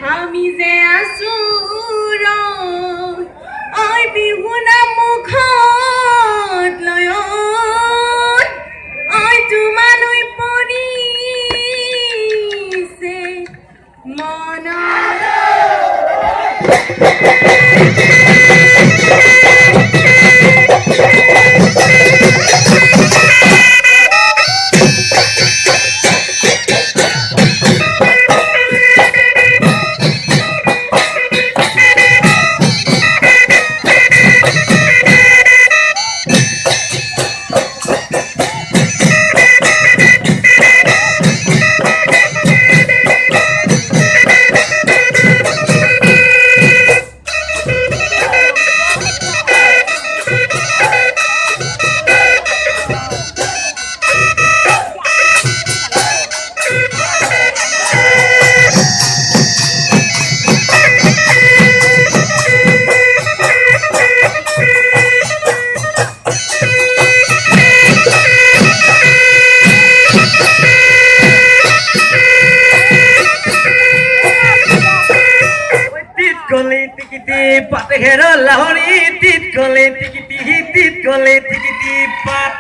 আমি যে আছো ঐ বিহুনা মুখত লয়ত ঐ তোমালৈ পৰিছে মনত পাতে ঘেৰ লাহৰি টিট গলে টিকিটি পাত